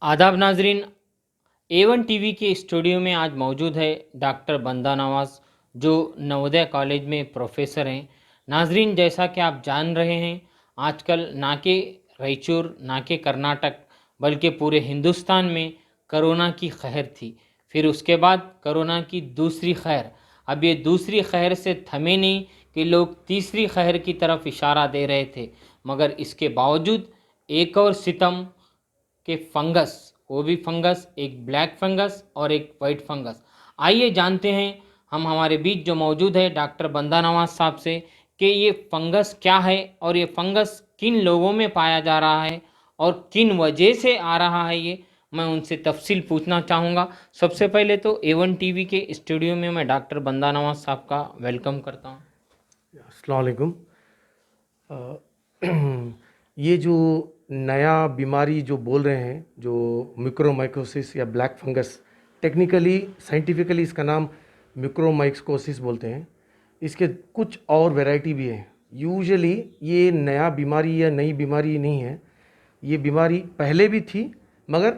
आदाब नाजरीन। A1 TV के स्टूडियो में आज मौजूद है डॉक्टर बंदा नवाज़, जो नवोदय कॉलेज में प्रोफेसर हैं। नाजरीन, जैसा कि आप जान रहे हैं, आजकल ना के रायचूर, ना के कर्नाटक, बल्कि पूरे हिंदुस्तान में कोरोना की कहर थी। फिर उसके बाद कोरोना की दूसरी कहर। अब ये दूसरी कहर से थमे नहीं कि लोग तीसरी कहर की तरफ इशारा दे रहे थे, मगर इसके बावजूद एक और सितम के फंगस, वो भी फंगस, एक ब्लैक फंगस और एक वाइट फंगस। आइए जानते हैं हम हमारे बीच जो मौजूद है डॉक्टर बंदा नवाज साहब से कि ये फंगस क्या है और ये फंगस किन लोगों में पाया जा रहा है और किन वजह से आ रहा है। ये मैं उनसे तफसील पूछना चाहूँगा। सबसे पहले तो A1 टीवी के स्टूडियो में मैं डॉक्टर बंदा नवाज साहब का वेलकम करता हूँ। अस्सलाम वालेकुम। ये जो नया बीमारी जो बोल रहे हैं, जो मिक्रोमाइकोसिस या ब्लैक फंगस, टेक्निकली साइंटिफिकली इसका नाम मिक्रोमाइकोसिस बोलते हैं। इसके कुछ और वैरायटी भी है। यूजुअली ये नया बीमारी या नई बीमारी नहीं है। ये बीमारी पहले भी थी, मगर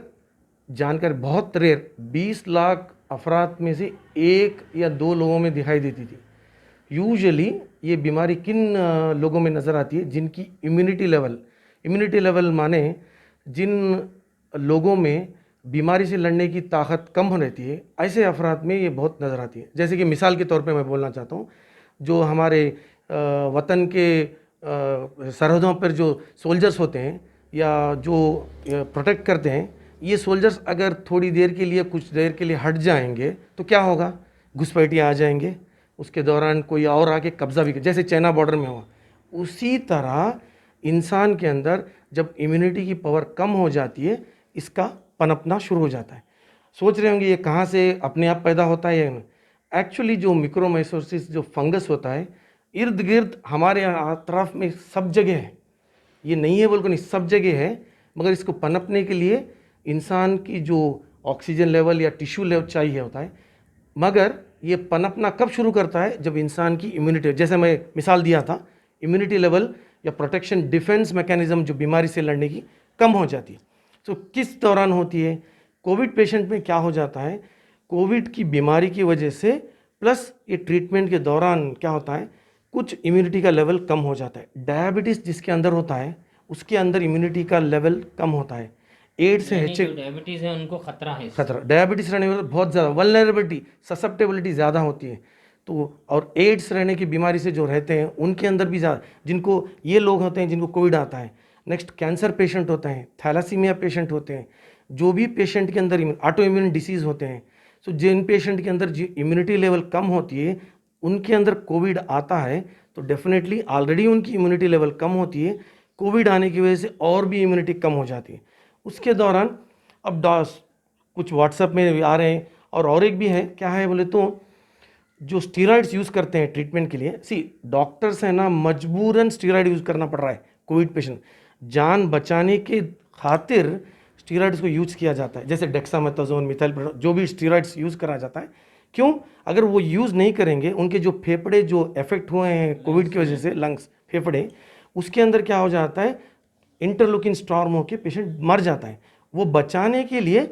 जानकर बहुत रेयर 20 लाख अफराद में से एक या दो लोगों में दिखाई देती थी। यूजुअली ये बीमारी किन लोगों में नज़र आती है? जिनकी इम्यूनिटी लेवल माने जिन लोगों में बीमारी से लड़ने की ताकत कम हो रहती है, ऐसे अफराद में ये बहुत नज़र आती है। जैसे कि मिसाल के तौर पे मैं बोलना चाहता हूँ, जो हमारे वतन के सरहदों पर जो सोल्जर्स होते हैं या जो प्रोटेक्ट करते हैं, ये सोल्जर्स अगर थोड़ी देर के लिए, कुछ देर के लिए हट जाएंगे तो क्या होगा? घुसपैठिए आ जाएंगे। उसके दौरान कोई और आके कब्जा भी, जैसे चाइना बॉर्डर में हुआ, उसी तरह इंसान के अंदर जब इम्यूनिटी की पावर कम हो जाती है, इसका पनपना शुरू हो जाता है। सोच रहे होंगे ये कहाँ से अपने आप पैदा होता है? एक्चुअली जो मिक्रोमाइकोसिस जो फंगस होता है, इर्द गिर्द हमारे तरफ में सब जगह है। ये नहीं है बोल को नहीं, सब जगह है। मगर इसको पनपने के लिए इंसान की जो ऑक्सीजन लेवल या टिश्यू लेवल चाहिए होता है। मगर ये पनपना कब शुरू करता है? जब इंसान की इम्यूनिटी, जैसे मैं मिसाल दिया था, इम्यूनिटी लेवल या प्रोटेक्शन डिफेंस मैकेनिज्म जो बीमारी से लड़ने की कम हो जाती है। तो किस दौरान होती है? कोविड पेशेंट में क्या हो जाता है? कोविड की बीमारी की वजह से प्लस ये ट्रीटमेंट के दौरान क्या होता है, कुछ इम्यूनिटी का लेवल कम हो जाता है। डायबिटीज़ जिसके अंदर होता है, उसके अंदर इम्यूनिटी का लेवल कम होता है। एड्स से डायबिटीज़ है उनको खतरा है। खतरा, डायबिटीज़ रहने में बहुत ज़्यादा वल्नरेबिलिटी, ससेप्टेबिलिटी ज़्यादा होती है। तो और एड्स रहने की बीमारी से जो रहते हैं, उनके अंदर भी ज़्यादा, जिनको ये लोग होते हैं जिनको कोविड आता है। नेक्स्ट कैंसर पेशेंट होते हैं, थैलासीमिया पेशेंट होते हैं, जो भी पेशेंट के अंदर ऑटो इम्यून डिसीज़ होते हैं। सो जिन पेशेंट के अंदर जो इम्यूनिटी लेवल कम होती है, उनके अंदर कोविड आता है तो डेफिनेटली ऑलरेडी उनकी इम्यूनिटी लेवल कम होती है, कोविड आने की वजह से और भी इम्यूनिटी कम हो जाती है। उसके दौरान अब कुछ व्हाट्सएप में आ रहे हैं, और एक भी है, क्या है बोले तो, जो स्टीरॉइड्स यूज़ करते हैं ट्रीटमेंट के लिए। डॉक्टर्स है ना, मजबूरन स्टीरॉइड यूज़ करना पड़ रहा है। कोविड पेशेंट जान बचाने के खातिर स्टीरॉइड्स को यूज़ किया जाता है, जैसे डेक्सामेथासोन, मिथाइलप्रोडोन, जो भी स्टीरॉइड्स यूज़ करा जाता है। क्यों? अगर वो यूज़ नहीं करेंगे, उनके जो फेफड़े जो इफेक्ट हुए हैं कोविड की वजह से, लंग्स, फेफड़े, उसके अंदर क्या हो जाता है, इंटरलूकिन स्टॉर्म होकर पेशेंट मर जाता है। वो बचाने के लिए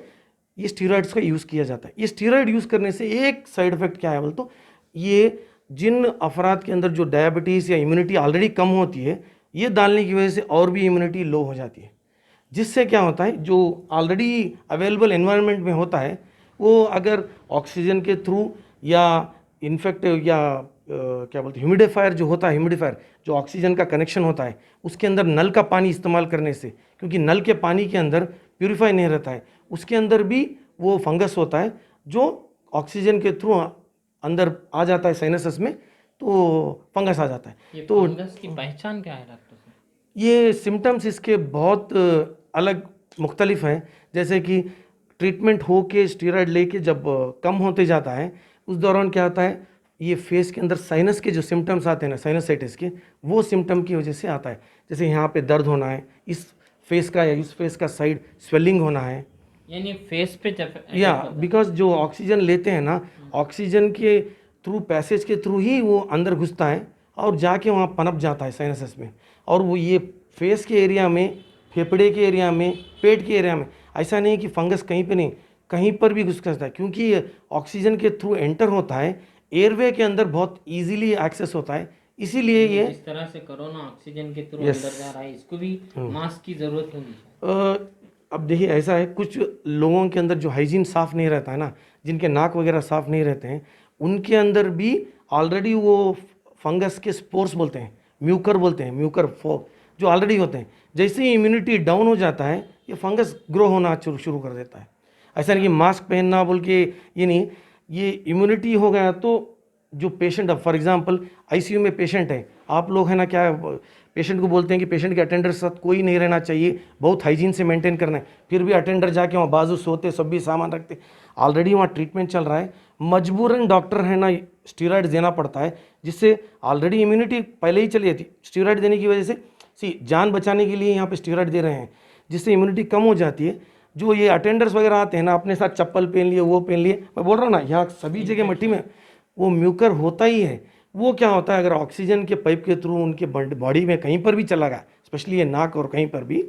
ये स्टीरॉइड्स का यूज़ किया जाता है। ये स्टीरॉइड यूज़ करने से एक साइड इफेक्ट क्या है बोल तो, ये जिन अफराद के अंदर जो डायबिटीज़ या इम्यूनिटी ऑलरेडी कम होती है, ये डालने की वजह से और भी इम्यूनिटी लो हो जाती है। जिससे क्या होता है, जो ऑलरेडी अवेलेबल एनवायरनमेंट में होता है, वो अगर ऑक्सीजन के थ्रू या इन्फेक्ट या क्या बोलते हैं, ह्यूमिडिफायर जो होता है, ह्यूमिडिफायर जो ऑक्सीजन का कनेक्शन होता है, उसके अंदर नल का पानी इस्तेमाल करने से, क्योंकि नल के पानी के अंदर प्यूरिफाई नहीं रहता है, उसके अंदर भी वो फंगस होता है जो ऑक्सीजन के थ्रू अंदर आ जाता है साइनसस में, तो फंगस आ जाता है। ये तो फंगस की पहचान क्या है डॉक्टर साहब? ये सिम्टम्स इसके बहुत अलग मुख्तलिफ हैं। जैसे कि ट्रीटमेंट हो के स्टीरॉयड लेके जब कम होते जाता है, उस दौरान क्या होता है, ये फेस के अंदर साइनस के जो सिम्टम्स आते हैं ना, साइनसाइटिस के, वो सिम्टम की वजह से आता है। जैसे यहाँ पे दर्द होना है, इस फेस का या इस फेस का साइड स्वेलिंग होना है, यानी फेस पे या बिकॉज जो ऑक्सीजन लेते हैं ना, ऑक्सीजन के थ्रू, पैसेज के थ्रू ही वो अंदर घुसता है और जाके वहाँ पनप जाता है साइनसस में। और वो ये फेस के एरिया में, फेफड़े के एरिया में, पेट के एरिया में, ऐसा नहीं है कि फंगस कहीं पे नहीं, कहीं पर भी घुस सकता है, क्योंकि ये ऑक्सीजन के थ्रू एंटर होता है, एयरवे के अंदर बहुत इजीली एक्सेस होता है, इसीलिए ये जिस तरह से कोरोना ऑक्सीजन के थ्रू यस। अंदर जा रहा है, इसको भी मास्क की जरूरत होगी। अब देखिए ऐसा है, कुछ लोगों के अंदर जो हाइजीन साफ़ नहीं रहता है ना, जिनके नाक वगैरह साफ़ नहीं रहते हैं, उनके अंदर भी ऑलरेडी वो फंगस के स्पोर्स बोलते हैं, म्यूकर बोलते हैं, म्यूकर जो ऑलरेडी होते हैं, जैसे ही इम्यूनिटी डाउन हो जाता है ये फंगस ग्रो होना शुरू कर देता है। ऐसा नहीं कि मास्क पहनना बोल के ये नहीं, ये इम्यूनिटी हो गया तो जो पेशेंट, अब फॉर एग्जांपल आईसीयू में पेशेंट है, आप लोग है ना क्या पेशेंट को बोलते हैं कि पेशेंट के अटेंडर के साथ कोई नहीं रहना चाहिए, बहुत हाइजीन से मेंटेन करना है, फिर भी अटेंडर जाके वहाँ बाजू सोते, सब भी सामान रखते, ऑलरेडी वहाँ ट्रीटमेंट चल रहा है, मजबूरन डॉक्टर है ना स्टीरॉयड देना पड़ता है, जिससे ऑलरेडी इम्यूनिटी पहले ही चली थी, स्टीरॉयड देने की वजह से जान बचाने के लिए यहाँ पे स्टीरॉयड दे रहे हैं, जिससे इम्यूनिटी कम हो जाती है। जो ये अटेंडर्स वगैरह आते हैं ना, अपने साथ चप्पल पहन लिए, वो पहन लिए, मैं बोल रहा हूँ ना, यहाँ सभी जगह मट्टी में वो म्यूकर होता ही है। वो क्या होता है, अगर ऑक्सीजन के पाइप के थ्रू उनके बॉडी में कहीं पर भी चला गया, स्पेशली ये नाक और कहीं पर भी,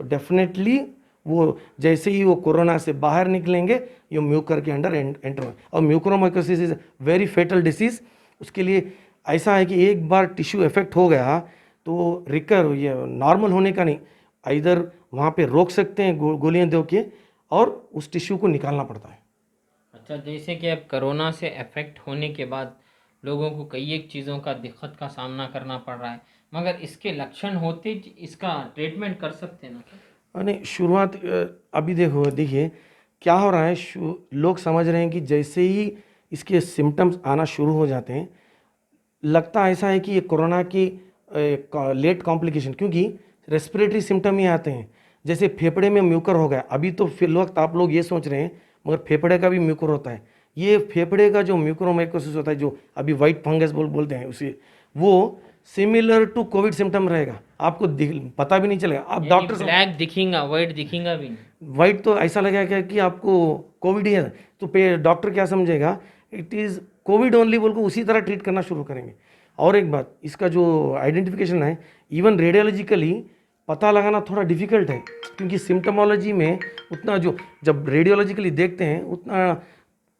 तो डेफिनेटली वो जैसे ही वो कोरोना से बाहर निकलेंगे ये म्यूकर के अंडर एंटर हो, और mucormycosis is very fatal disease. उसके लिए ऐसा है कि एक बार टिश्यू इफेक्ट हो गया तो रिकर ये नॉर्मल होने का नहीं, इधर वहाँ पे रोक सकते हैं गोलियां दे के, और उस टिश्यू को निकालना पड़ता है। अच्छा, जैसे कि अब कोरोना से अफेक्ट होने के बाद लोगों को कई एक चीज़ों का दिक्कत का सामना करना पड़ रहा है, मगर इसके लक्षण होते इसका ट्रीटमेंट कर सकते हैं ना सर? नहीं, शुरुआत अभी देखिए क्या हो रहा है, लोग समझ रहे हैं कि जैसे ही इसके सिम्टम्स आना शुरू हो जाते हैं, लगता ऐसा है कि ये कोरोना की लेट कॉम्प्लिकेशन, क्योंकि रेस्पिरेटरी सिम्टम ही आते हैं, जैसे फेफड़े में म्यूकर हो गया, अभी तो फिर वक्त आप लोग ये सोच रहे हैं, मगर फेफड़े का भी म्यूकर होता है। ये फेफड़े का जो म्यूकोरमाइकोसिस होता है, जो अभी वाइट फंगस बोलते हैं उसे, वो सिमिलर टू कोविड सिम्टम रहेगा, आपको पता भी नहीं चलेगा, आप डॉक्टर ब्लैक दिखेगा, वाइट दिखेगा भी नहीं। वाइट तो ऐसा लगेगा कि आपको कोविड ही है, तो डॉक्टर क्या समझेगा, इट इज़ कोविड ओनली बोल को उसी तरह ट्रीट करना शुरू करेंगे। और एक बात, इसका जो आइडेंटिफिकेशन है, इवन रेडियोलॉजिकली पता लगाना थोड़ा डिफिकल्ट है, क्योंकि सिम्टमोलॉजी में उतना जो जब रेडियोलॉजिकली देखते हैं उतना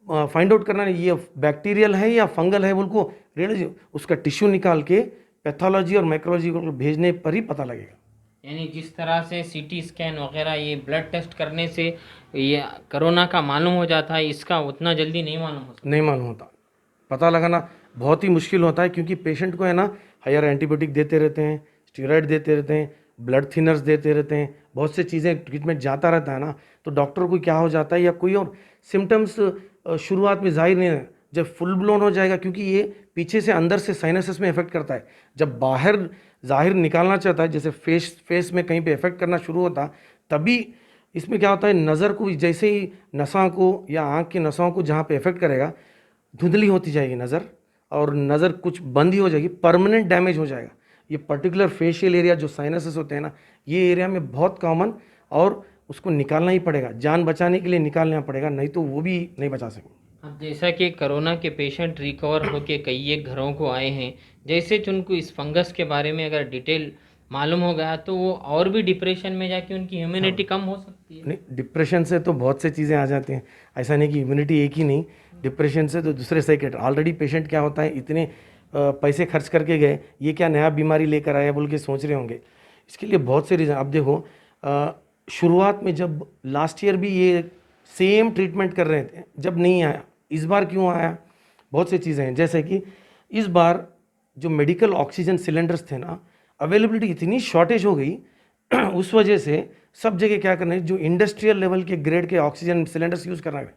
फाइंड आउट करना नहीं ये बैक्टीरियल है या फंगल है बोल को, रेडियोलॉजी उसका टिश्यू निकाल के पैथोलॉजी और माइक्रोलॉजी को भेजने पर ही पता लगेगा। यानी जिस तरह से सीटी स्कैन वगैरह ये ब्लड टेस्ट करने से ये कोरोना का मालूम हो जाता है, इसका उतना जल्दी नहीं मालूम हो सकता। नहीं मालूम होता, पता लगाना बहुत ही मुश्किल होता है, क्योंकि पेशेंट को है ना हायर एंटीबायोटिक देते रहते हैं, स्टीरॉयड देते रहते हैं, ब्लड थिनर्स देते रहते हैं, बहुत से चीज़ें ट्रीटमेंट जाता रहता है ना, तो डॉक्टर को क्या हो जाता है, या कोई और सिम्टम्स शुरुआत में जाहिर नहीं है, जब फुल ब्लोन हो जाएगा, क्योंकि ये पीछे से अंदर से साइनसेस में इफेक्ट करता है, जब बाहर जाहिर निकालना चाहता है, जैसे फेस में कहीं पे इफेक्ट करना शुरू होता, तभी इसमें क्या होता है, नज़र को जैसे ही नसों को या आँख की नसों को जहाँ पे इफेक्ट करेगा, धुंधली होती जाएगी नज़र, और नज़र कुछ बंद ही हो जाएगी, परमानेंट डैमेज हो जाएगा। ये पर्टिकुलर फेशियल एरिया जो साइनसेस होते हैं ना, ये एरिया में बहुत कॉमन, और उसको निकालना ही पड़ेगा, जान बचाने के लिए निकालना पड़ेगा, नहीं तो वो भी नहीं बचा सकेंगे। अब जैसा कि कोरोना के पेशेंट रिकवर होके कई एक घरों को आए हैं, जैसे कि उनको इस फंगस के बारे में अगर डिटेल मालूम हो गया तो वो और भी डिप्रेशन में जाके उनकी इम्यूनिटी कम हो सकती है। नहीं, डिप्रेशन से तो बहुत से चीज़ें आ जाती हैं, ऐसा नहीं कि इम्यूनिटी एक ही नहीं, डिप्रेशन से तो दूसरे साइकेट ऑलरेडी पेशेंट क्या होता है, इतने पैसे खर्च करके गए, ये क्या नया बीमारी लेकर आया बोल के सोच रहे होंगे, इसके लिए बहुत से रीज़न। अब देखो शुरुआत में जब लास्ट ईयर भी ये सेम ट्रीटमेंट कर रहे थे, जब नहीं आया, इस बार क्यों आया, बहुत सी चीज़ें हैं, जैसे कि इस बार जो मेडिकल ऑक्सीजन सिलेंडर्स थे ना, अवेलेबिलिटी इतनी शॉर्टेज हो गई उस वजह से सब जगह क्या करना है, जो इंडस्ट्रियल लेवल के ग्रेड के ऑक्सीजन सिलेंडर्स यूज़ करना है।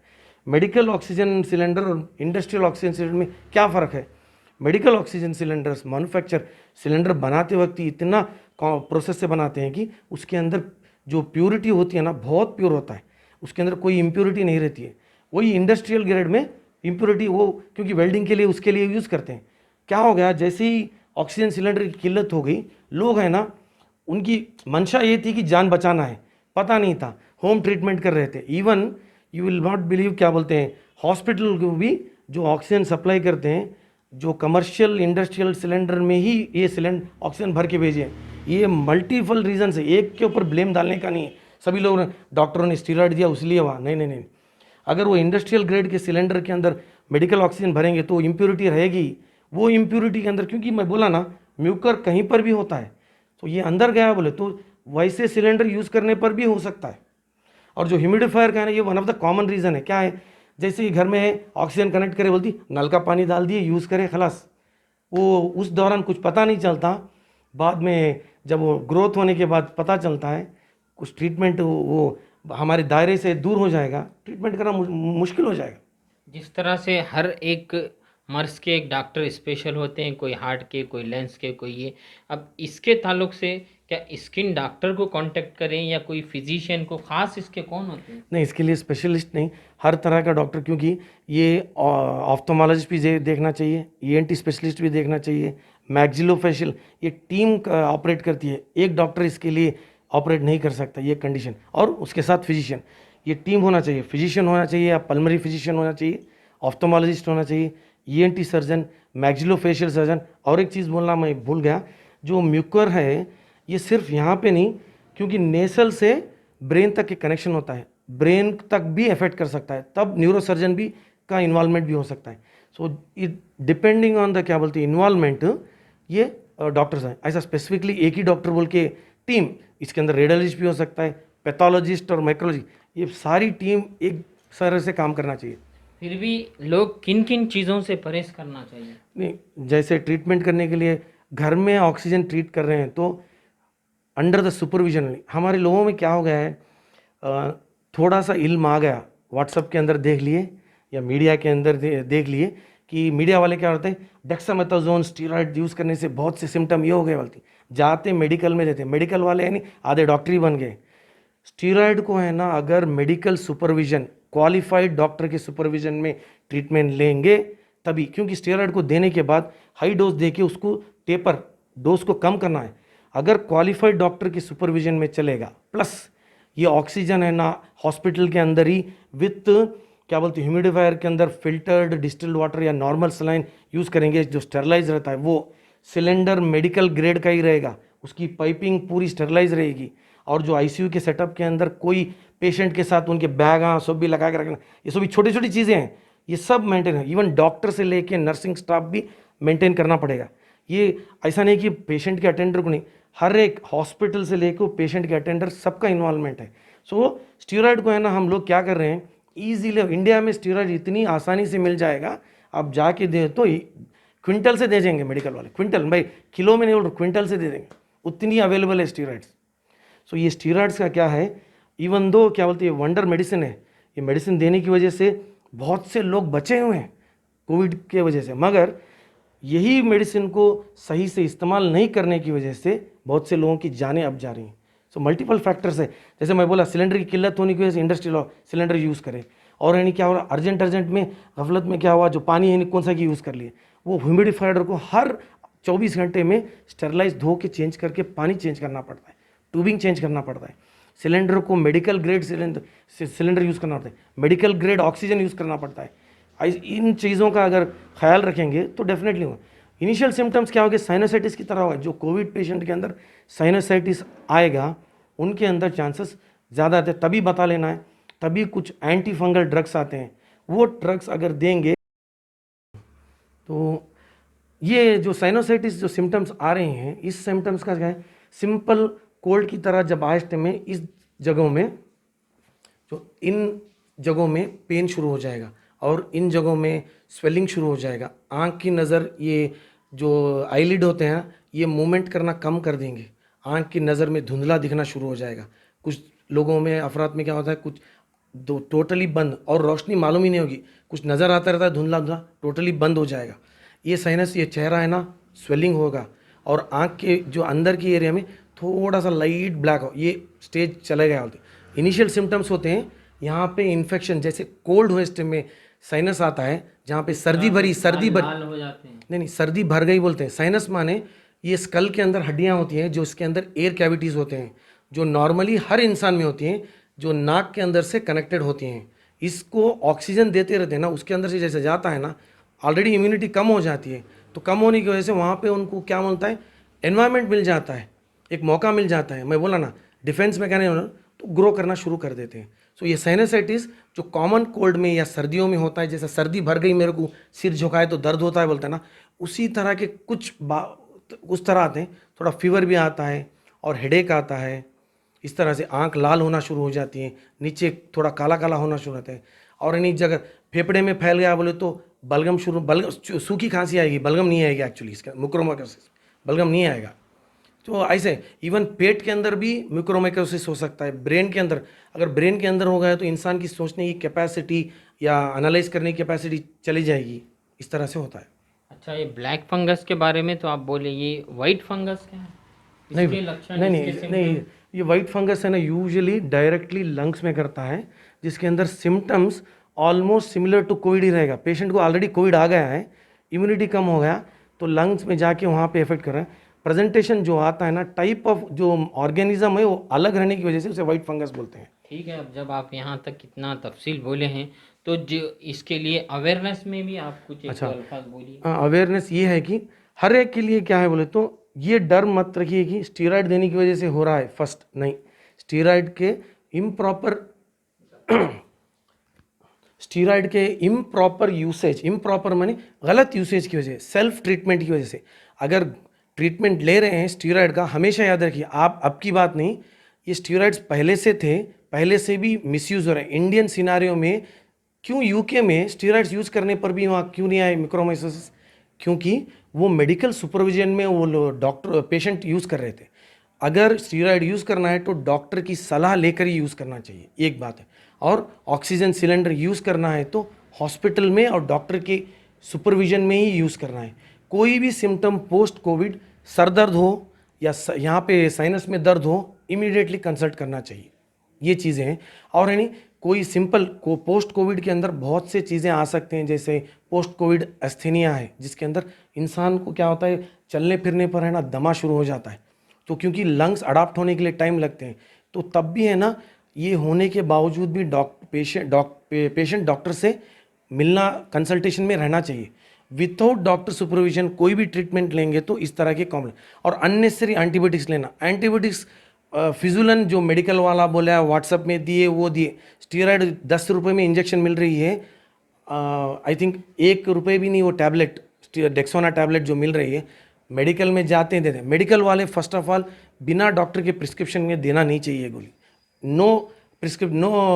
मेडिकल ऑक्सीजन सिलेंडर और इंडस्ट्रियल ऑक्सीजन सिलेंडर में क्या फ़र्क है, medical oxygen cylinders manufacture cylinder बनाते वक्त ही इतना प्रोसेस से बनाते हैं कि उसके अंदर जो प्योरिटी होती है ना, बहुत प्योर होता है, उसके अंदर कोई इम्प्योरिटी नहीं रहती है। वही इंडस्ट्रियल ग्रेड में इम्प्योरिटी वो क्योंकि वेल्डिंग के लिए उसके लिए यूज़ करते हैं। क्या हो गया, जैसे ही ऑक्सीजन सिलेंडर की किल्लत हो गई, लोग हैं ना, उनकी मंशा ये थी कि जान बचाना है, पता नहीं था, होम ट्रीटमेंट कर रहे थे। Even you will not believe, क्या बोलते हैं, हॉस्पिटल को भी जो ऑक्सीजन सप्लाई करते हैं, जो कमर्शियल इंडस्ट्रियल सिलेंडर में ही ये सिलेंडर ऑक्सीजन भर के भेजे। ये मल्टीपल रीजन है, एक के ऊपर ब्लेम डालने का नहीं है, सभी लोग डॉक्टरों ने स्टीरॉयड दिया इसलिए हुआ, नहीं नहीं नहीं। अगर वो इंडस्ट्रियल ग्रेड के सिलेंडर के अंदर मेडिकल ऑक्सीजन भरेंगे तो इम्प्योरिटी रहेगी। वो इम्प्योरिटी के अंदर, क्योंकि मैं बोला ना म्यूकर कहीं पर भी होता है, तो ये अंदर गया बोले तो वैसे सिलेंडर यूज़ करने पर भी हो सकता है। और जो ह्यूमिडिफायर का है ना, ये one of the common reason है। क्या है, जैसे ही घर में है ऑक्सीजन कनेक्ट करे बोलती नल का पानी डाल दिए यूज़ करे खलास, वो उस दौरान कुछ पता नहीं चलता, बाद में जब वो ग्रोथ होने के बाद पता चलता है कुछ ट्रीटमेंट वो हमारे दायरे से दूर हो जाएगा, ट्रीटमेंट करना मुश्किल हो जाएगा। जिस तरह से हर एक मर्ज के एक डॉक्टर स्पेशल होते हैं, कोई हार्ट के, कोई लेंस के, कोई ये, अब इसके ताल्लुक से क्या स्किन डॉक्टर को कांटेक्ट करें या कोई फिजिशियन को, खास इसके कौन होते हैं? नहीं, इसके लिए स्पेशलिस्ट नहीं, हर तरह का डॉक्टर, क्योंकि ये ऑफ्थोमोलॉजिस्ट भी देखना चाहिए, ईएनटी स्पेशलिस्ट भी देखना चाहिए, मैक्सिलोफेशियल, ये टीम ऑपरेट करती है। एक डॉक्टर इसके लिए ऑपरेट नहीं कर सकता ये कंडीशन, और उसके साथ फिजिशियन, ये टीम होना चाहिए। फिजिशियन होना चाहिए या पल्मरी फिजिशियन होना चाहिए, ऑफ्थोमोलॉजिस्ट होना चाहिए, ईएनटी सर्जन, मैक्सिलोफेशियल सर्जन। और एक चीज़ बोलना मैं भूल गया, जो म्यूकर है ये सिर्फ यहाँ पे नहीं, क्योंकि नेसल से ब्रेन तक के कनेक्शन होता है, ब्रेन तक भी अफेक्ट कर सकता है, तब न्यूरोसर्जन भी का इन्वॉल्वमेंट भी हो सकता है। So it depending on the क्या बोलते हैं इन्वॉल्वमेंट, ये डॉक्टर्स हैं। ऐसा स्पेसिफिकली एक ही डॉक्टर बोल के टीम, इसके अंदर रेडियोलॉजिस्ट भी हो सकता है, पैथोलॉजिस्ट और माइक्रोलॉजी, ये सारी टीम एक तरह से काम करना चाहिए। फिर भी लोग किन किन चीज़ों से परहेज करना चाहिए? नहीं, जैसे ट्रीटमेंट करने के लिए घर में ऑक्सीजन ट्रीट कर रहे हैं तो अंडर द सुपरविजन। हमारे लोगों में क्या हो गया है, थोड़ा सा इल्म आ गया, व्हाट्सएप के अंदर देख लिए या मीडिया के अंदर देख लिए कि मीडिया वाले क्या करते हैं, डेक्सामेथासोन स्टीरॉयड यूज़ करने से बहुत से सिम्टम ये हो गए बोलती, जाते मेडिकल में देते, मेडिकल वाले है नहीं आधे डॉक्टर ही बन गए। स्टीरॉयड को है ना, अगर मेडिकल सुपरविजन, क्वालिफाइड डॉक्टर के सुपरविजन में ट्रीटमेंट लेंगे तभी, क्योंकि स्टीरॉयड को देने के बाद हाई डोज दे के उसको टेपर डोज को कम करना है। अगर क्वालिफाइड डॉक्टर के सुपरविजन में चलेगा, प्लस ये ऑक्सीजन है ना हॉस्पिटल के अंदर ही विथ क्या बोलते हैं ह्यूमिडिफायर के अंदर फिल्टर्ड डिस्टिल्ड वाटर या नॉर्मल सलाइन यूज़ करेंगे जो स्टेरलाइज रहता है, वो सिलेंडर मेडिकल ग्रेड का ही रहेगा, उसकी पाइपिंग पूरी स्टेरलाइज रहेगी। और जो आईसीयू के सेटअप के अंदर कोई पेशेंट के साथ उनके बैग सब भी लगा के रखना, ये सभी छोटी छोटी चीज़ें हैं, ये सब मेंटेन है। इवन डॉक्टर से लेके नर्सिंग स्टाफ भी मेंटेन करना पड़ेगा। ये ऐसा नहीं कि पेशेंट के अटेंडर को नहीं, हर एक हॉस्पिटल से लेकर पेशेंट के अटेंडर सबका इन्वॉल्वमेंट है। सो स्टीरॉयड को है ना, हम लोग क्या कर रहे हैं ईजीली, इंडिया में स्टीरॉयड इतनी आसानी से मिल जाएगा, आप जाके दे तो क्विंटल से दे देंगे मेडिकल वाले, क्विंटल भाई किलो में नहीं बोल रहा, क्विंटल से दे देंगे, उतनी अवेलेबल है स्टीरॉयड्स। सो ये स्टीरॉयड्स का क्या है, इवन दो क्या बोलते हैं वंडर मेडिसिन है, ये मेडिसिन देने की वजह से बहुत से लोग बचे हुए हैं कोविड के वजह से, मगर यही मेडिसिन को सही से इस्तेमाल नहीं करने की वजह से बहुत से लोगों की जानें अब जा रही हैं। सो मल्टीपल फैक्टर्स है, जैसे मैं बोला सिलेंडर की किल्लत होने की वजह से इंडस्ट्रियल सिलेंडर यूज़ करें, और यानी क्या हो रहा अर्जेंट में गफलत में क्या हुआ, जो पानी है कौन सा की यूज़ कर लिए, वो ह्यूमिडिफायर को हर 24 घंटे में स्टेरलाइज धो के चेंज करके पानी चेंज करना पड़ता है, ट्यूबिंग चेंज करना पड़ता है, सिलेंडर को मेडिकल ग्रेड सिलेंडर यूज़ करना पड़ता है, मेडिकल ग्रेड ऑक्सीजन यूज़ करना पड़ता है। इन चीज़ों का अगर ख्याल रखेंगे तो डेफिनेटली होगा। इनिशियल सिम्टम्स क्या होगा, साइनोसाइटिस की तरह होगा, जो कोविड पेशेंट के अंदर साइनोसाइटिस आएगा उनके अंदर चांसेस ज़्यादा आते हैं, तभी बता लेना है। तभी कुछ एंटी फंगल ड्रग्स आते हैं, वो ड्रग्स अगर देंगे तो ये जो साइनोसाइटिस जो सिम्टम्स आ रहे हैं, इस सिम्टम्स का क्या है, सिंपल कोल्ड की तरह जब आहिस्ते में इस जगहों में, जो इन जगहों में पेन शुरू हो जाएगा और इन जगहों में स्वेलिंग शुरू हो जाएगा, आँख की नज़र, ये जो आईलिड होते हैं ये मूवमेंट करना कम कर देंगे, आँख की नज़र में धुंधला दिखना शुरू हो जाएगा, कुछ लोगों में अफरात में क्या होता है, कुछ दो टोटली बंद और रोशनी मालूम ही नहीं होगी, कुछ नज़र आता रहता है धुंधला धुंधला, टोटली बंद हो जाएगा। ये साइनस, ये चेहरा है ना स्वेलिंग होगा, और आँख के जो अंदर की एरिया में थोड़ा सा लाइट ब्लैक हो, ये स्टेज चले गया होते। इनिशियल सिम्टम्स होते हैं यहाँ पे इन्फेक्शन, जैसे कोल्ड हुए स्टेज में साइनस आता है, जहाँ पे सर्दी भरी हो जाते हैं, नहीं सर्दी भर गई बोलते हैं। साइनस माने ये स्कल के अंदर हड्डियाँ होती हैं, जो इसके अंदर एयर कैविटीज़ होते हैं, जो नॉर्मली हर इंसान में होती हैं, जो नाक के अंदर से कनेक्टेड होती हैं। इसको ऑक्सीजन देते रहते हैं ना, उसके अंदर से जैसे जाता है ना, ऑलरेडी इम्यूनिटी कम हो जाती है, तो कम होने की वजह से वहाँ पे उनको क्या मिलता है, एनवायरनमेंट मिल जाता है, एक मौका मिल जाता है। मैं बोला ना डिफेंस में कहने तो तो ग्रो करना शुरू कर देते हैं। सो ये साइनसाइटिस जो कॉमन कोल्ड में या सर्दियों में होता है, जैसे सर्दी भर गई मेरे को सिर झुकाए तो दर्द होता है बोलते हैं ना, उसी तरह के उस तरह आते हैं। थोड़ा फीवर भी आता है और हेडेक आता है, इस तरह से आंख लाल होना शुरू हो जाती है, नीचे थोड़ा काला काला होना शुरू होता है, और इन्हीं जगह फेफड़े में फैल गया बोले तो बलगम सूखी खांसी आएगी, बलगम नहीं आएगी। एक्चुअली इसका म्यूकोरमाइकोसिस बलगम नहीं आएगा। तो ऐसे इवन पेट के अंदर भी म्यूकोरमाइकोसिस हो सकता है। ब्रेन के अंदर, अगर ब्रेन के अंदर हो गया तो इंसान की सोचने की कैपेसिटी या एनालाइज करने की कैपेसिटी चली जाएगी। इस तरह से होता है। अच्छा, ये ब्लैक फंगस के बारे में तो आप बोले, ये वाइट फंगस क्या है? नहीं इसके लक्षण, नहीं इसके नहीं नहीं, symptom? ये वाइट फंगस है ना, यूजुअली डायरेक्टली लंग्स में करता है, जिसके अंदर symptoms almost similar to covid ही रहेगा। पेशेंट को ऑलरेडी कोविड आ गया है, इम्यूनिटी कम हो गया, तो लंग्स में जाके वहाँ पे इफेक्ट कर रहा है। प्रेजेंटेशन जो आता है ना, टाइप ऑफ जो ऑर्गेनिज्म है वो अलग रहने की वजह से उसे वाइट फंगस बोलते हैं। ठीक है, अब जब आप यहाँ तक कितना तफसील बोले हैं तो जो इसके लिए अवेयरनेस में भी आप कुछ एक अच्छा, दो अल्फाज बोलिए। अवेयरनेस ये है कि हर एक के लिए क्या है बोले तो ये डर मत रखिए कि स्टीरॉयड देने की वजह से हो रहा है। फर्स्ट नहीं, स्टीरॉयड के इम्प्रॉपर यूसेज, इम्प्रॉपर माने गलत यूसेज की वजह से, सेल्फ ट्रीटमेंट की वजह से, अगर ट्रीटमेंट ले रहे हैं स्टीरॉयड का, हमेशा याद रखिए, आप अब की बात नहीं, ये स्टीरॉयड्स पहले से थे, पहले से भी मिसयूज़ हो रहे हैं। इंडियन सिनारियो में क्यों यूके में स्टीरॉयड्स यूज़ करने पर भी वहाँ क्यों नहीं आए म्यूकोरमाइकोसिस? क्योंकि वो मेडिकल सुपरविजन में वो डॉक्टर पेशेंट यूज़ कर रहे थे। अगर स्टीरॉयड यूज़ करना है तो डॉक्टर की सलाह लेकर ही यूज़ करना चाहिए, एक बात है। और ऑक्सीजन सिलेंडर यूज़ करना है तो हॉस्पिटल में और डॉक्टर के सुपरविजन में ही यूज़ करना है। कोई भी सिम्टम पोस्ट कोविड, सर दर्द हो या यहाँ पे साइनस में दर्द हो, इमीडिएटली कंसल्ट करना चाहिए। ये चीज़ें हैं। और यानी कोई सिंपल को पोस्ट कोविड के अंदर बहुत से चीज़ें आ सकते हैं, जैसे पोस्ट कोविड एस्थेनिया है, जिसके अंदर इंसान को क्या होता है, चलने फिरने पर है ना दमा शुरू हो जाता है। तो क्योंकि लंग्स अडाप्ट होने के लिए टाइम लगते हैं, तो तब भी है ना, ये होने के बावजूद भी पेशेंट डॉक्टर से मिलना, कंसल्टेशन में रहना चाहिए। विदाउट डॉक्टर सुपरविजन कोई भी ट्रीटमेंट लेंगे तो इस तरह के कॉम्प्लेक्स और अननेसेसरी एंटीबायोटिक्स लेना, एंटीबायोटिक्स फिजुलन जो मेडिकल वाला बोला है व्हाट्सएप में दिए वो दिए, स्टीरॉयड 10 रुपये में इंजेक्शन मिल रही है, आई थिंक 1 रुपये भी नहीं, वो टैबलेट डेक्सोना टैबलेट जो मिल रही है, मेडिकल में जाते हैं देते हैं। मेडिकल वाले फर्स्ट ऑफ ऑल बिना डॉक्टर के प्रिस्क्रिप्शन में देना नहीं चाहिए गोली। No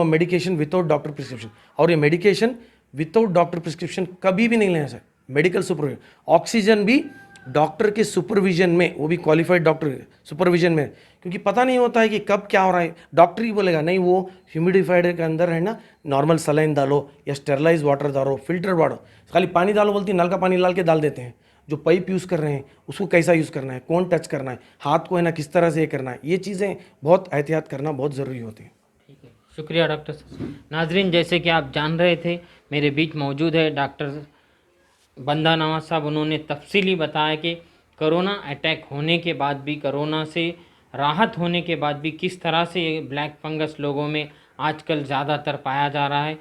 medication without doctor prescription, और ये मेडिकेशन विदाउट डॉक्टर प्रिस्क्रिप्शन कभी भी नहीं लेना सर। मेडिकल सुपरविजन, ऑक्सीजन भी डॉक्टर के सुपरविजन में, वो भी क्वालिफाइड डॉक्टर सुपरविजन में, क्योंकि पता नहीं होता है कि कब क्या हो रहा है। डॉक्टर ही बोलेगा नहीं, वो ह्यूमिडिफाइडर के अंदर है ना, नॉर्मल सलाइन डालो या स्टेरलाइज वाटर डालो, फिल्टर डालो, खाली पानी डालो बोलती है, नल का पानी डाल के डाल देते हैं। जो पाइप यूज़ कर रहे हैं उसको कैसा यूज़ करना है, कौन टच करना है, हाथ को है ना किस तरह से ये करना है, ये चीज़ें बहुत एहतियात करना बहुत ज़रूरी होती है। ठीक है, शुक्रिया डॉक्टर साहब। नाजरीन, जैसे कि आप जान रहे थे, मेरे बीच मौजूद है डॉक्टर बंदा नवाज साहब। उन्होंने तफसीली बताया कि कोरोना अटैक होने के बाद भी, कोरोना से राहत होने के बाद भी किस तरह से ये ब्लैक फंगस लोगों में आजकल ज़्यादातर पाया जा रहा है।